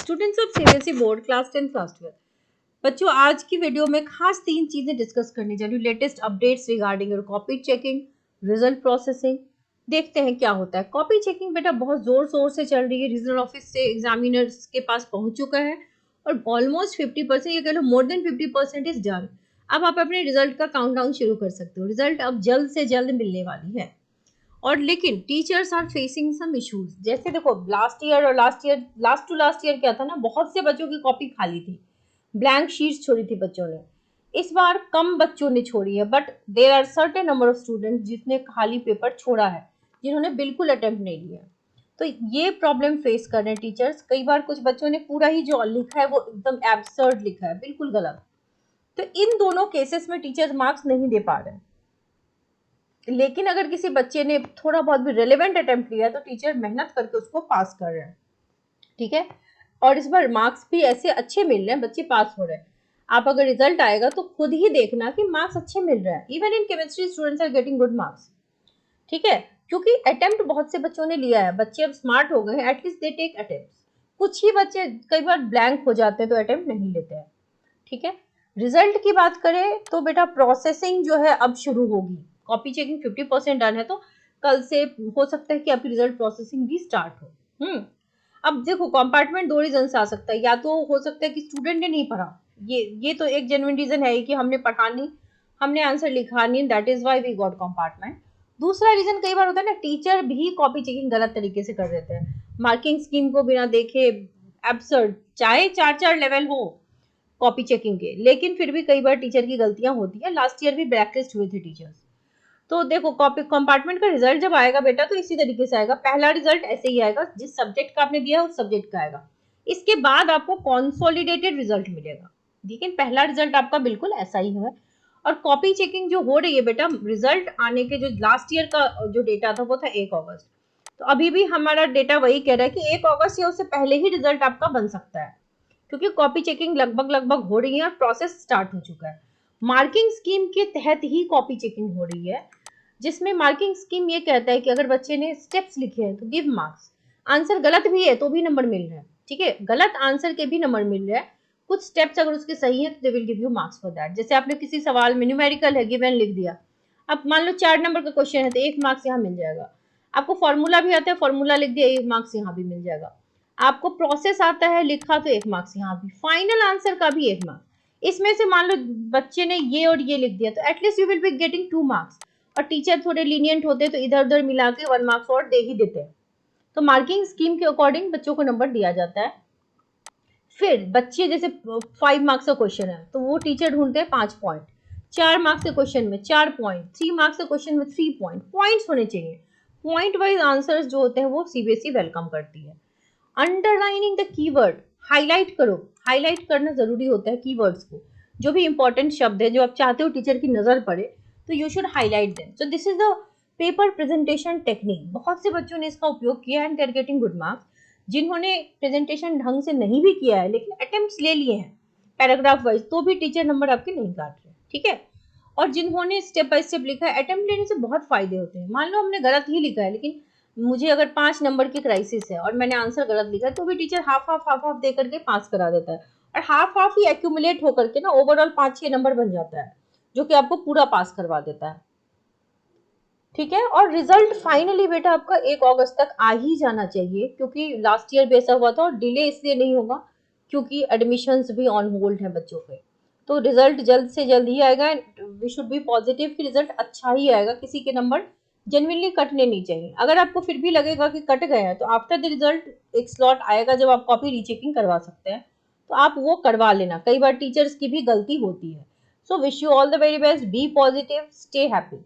Students of CBSE board class 10 class 12 बच्चों, आज की वीडियो में खास 3 चीजें डिस्कस करने जा रही हूँ। Latest updates regarding your copy checking, result processing. देखते हैं क्या होता है। कॉपी चेकिंग बेटा बहुत जोर शोर से चल रही है। रीजनल ऑफिस से एग्जामिनर्स के पास पहुंच चुका है और ऑलमोस्ट 50%, ये कह लो मोर देन 50% इज डन। अब आप अपने रिजल्ट का काउंटडाउन शुरू कर सकते हो। रिजल्ट अब जल्द से जल्द मिलने वाली है। और लेकिन teachers are facing some issues. जैसे देखो, लास्ट ईयर और लास्ट टू लास्ट ईयर क्या था ना, बहुत से बच्चों की कॉपी खाली थी, ब्लैंक शीट्स छोड़ी थी बच्चों ने। इस बार कम बच्चों ने छोड़ी है, but there are certain number of students जिसने खाली पेपर छोड़ा है, जिन्होंने बिल्कुल अटेम्प्ट नहीं लिया। तो ये प्रॉब्लम फेस कर रहे हैं टीचर्स। कई बार कुछ बच्चों ने पूरा ही जो लिखा है वो एकदम एब्सर्ड लिखा है, बिल्कुल गलत। तो इन दोनों केसेस में टीचर्स मार्क्स नहीं दे पा रहे हैं। लेकिन अगर किसी बच्चे ने थोड़ा बहुत भी रेलेवेंट अटेम्प्ट लिया तो टीचर मेहनत करके उसको पास कर रहे हैं। ठीक है, और इस बार मार्क्स भी ऐसे अच्छे मिल रहे हैं, बच्चे पास हो रहे हैं। आप अगर रिजल्ट आएगा तो खुद ही देखना कि मार्क्स अच्छे मिल रहे हैं। Even in chemistry students are getting good marks. ठीक है, क्योंकि अटेम्प्ट बहुत से बच्चों ने लिया है। बच्चे अब स्मार्ट हो गए हैं, एटलीस्ट दे टेक अटेम्प्ट। कुछ ही बच्चे कई बार ब्लैंक हो जाते हैं तो अटेम्प्ट नहीं लेते हैं। ठीक है, रिजल्ट की बात करें तो बेटा प्रोसेसिंग जो है अब शुरू होगी। कॉपी चेकिंग 50% डन है, तो कल से हो सकता है कि आपकी रिजल्ट प्रोसेसिंग भी स्टार्ट हो। अब देखो, कंपार्टमेंट 2 रीजन से आ सकता है। या तो हो सकता है कि स्टूडेंट ने नहीं पढ़ा, ये तो एक जेन्युइन रीजन है कि हमने पढ़ा नहीं, हमने आंसर लिखा नहीं, that is why we got compartment. दूसरा रीजन कई बार होता है ना, टीचर भी कॉपी चेकिंग गलत तरीके से कर देते हैं, मार्किंग स्कीम को बिना देखे एब्सर्ड, चाहे 4 लेवल हो कॉपी चेकिंग के, लेकिन फिर भी कई बार टीचर की गलतियां होती है। लास्ट ईयर भी ब्लैकलिस्ट हुए थे टीचर्स। तो देखो, कॉपी कंपार्टमेंट का रिजल्ट जब आएगा बेटा तो इसी तरीके से आएगा। पहला रिजल्ट ऐसे ही आएगा, जिस सब्जेक्ट का आपने दिया है उस सब्जेक्ट का आएगा। इसके बाद आपको कंसोलिडेटेड रिजल्ट मिलेगा, लेकिन पहला रिजल्ट आपका बिल्कुल ऐसा ही है। और कॉपी चेकिंग जो हो रही है बेटा, रिजल्ट आने के जो लास्ट ईयर का जो डेटा था वो था 1 अगस्त। तो अभी भी हमारा डेटा वही कह रहा है कि 1 अगस्त या उससे पहले ही रिजल्ट आपका बन सकता है, क्योंकि कॉपी चेकिंग लगभग हो रही है और प्रोसेस स्टार्ट हो चुका है। मार्किंग स्कीम के तहत ही कॉपी चेकिंग हो रही है, जिसमें मार्किंग स्कीम ये कहता है कि अगर बच्चे ने स्टेप्स लिखे हैं तो गिव मार्क्स। आंसर गलत भी है तो भी नंबर मिल रहा है। ठीक है, गलत आंसर के भी नंबर मिल रहा है। कुछ स्टेप्स अगर उसके सही है तो they will give you marks for that. जैसे आपने किसी सवाल में न्यूमेरिकल है, गिवन लिख दिया, अब मान लो 4 नंबर का क्वेश्चन है तो 1 मार्क्स यहाँ मिल जाएगा। आपको फॉर्मूला भी आता है, फॉर्मूला लिख दिया, 1 मार्क्स यहाँ भी मिल जाएगा। आपको प्रोसेस आता है, लिखा तो 1 मार्क्स यहाँ भी, फाइनल आंसर का भी 1 मार्क्स। इसमें से मान लो बच्चे ने ये और ये लिख दिया तो at least you will be getting 2 marks. और टीचर थोड़े लीनियंट होते तो इधर उधर मिला के 1 मार्क्स और दे ही देते हैं। तो मार्किंग स्कीम के अकॉर्डिंग बच्चों को नंबर दिया जाता है। फिर बच्चे जैसे 5 मार्क्स का क्वेश्चन है तो वो टीचर ढूंढते हैं 5 पॉइंट, 4 मार्क्स के क्वेश्चन में 4 पॉइंट, 3 मार्क्स के क्वेश्चन में 3 पॉइंट। पॉइंट्स होने चाहिए। पॉइंट वाइज आंसर्स जो होते हैं वो सीबीएसई वेलकम करती है। अंडरलाइनिंग द कीवर्ड, हाईलाइट करो। हाईलाइट करना जरूरी होता है कीवर्ड्स को। जो भी इंपॉर्टेंट शब्द है जो आप चाहते हो टीचर की नजर पड़े, तो you should highlight them. So this is the paper presentation technique. बहुत से बच्चों ने इसका उपयोग किया and they are getting good marks. जिन्होंने प्रेजेंटेशन ढंग से नहीं भी किया है लेकिन अटेम्प्ट्स ले लिए हैं पैराग्राफ वाइज, तो भी टीचर नंबर आपके नहीं काट रहे। ठीक है, और जिन्होंने स्टेप बाय स्टेप लिखा है, अटेम्प्ट लेने से बहुत फायदे होते हैं। मान लो हमने गलत ही लिखा है, लेकिन मुझे अगर 5 नंबर की क्राइसिस है और मैंने आंसर गलत लिखा है, तो भी टीचर हाफ दे करके पास करा देता है। और हाफ ही एक्यूमुलेट होकर के ना ओवरऑल 5-6 नंबर बन जाता है, जो कि आपको पूरा पास करवा देता है। ठीक है, और रिजल्ट फाइनली बेटा आपका 1 अगस्त तक आ ही जाना चाहिए, क्योंकि लास्ट ईयर भी ऐसा हुआ था। और डिले इसलिए नहीं होगा क्योंकि एडमिशंस भी ऑन होल्ड है बच्चों के। तो रिजल्ट जल्द से जल्द ही आएगा and we should be positive कि रिजल्ट अच्छा ही आएगा। किसी के नंबर जेन्युइनली कटने नहीं चाहिए। अगर आपको फिर भी लगेगा कि कट गए हैं तो आफ्टर द रिजल्ट एक स्लॉट आएगा जब आप कॉपी रीचेकिंग करवा सकते हैं, तो आप वो करवा लेना। कई बार टीचर्स की भी गलती होती है। So wish you all the very best, be positive, stay happy.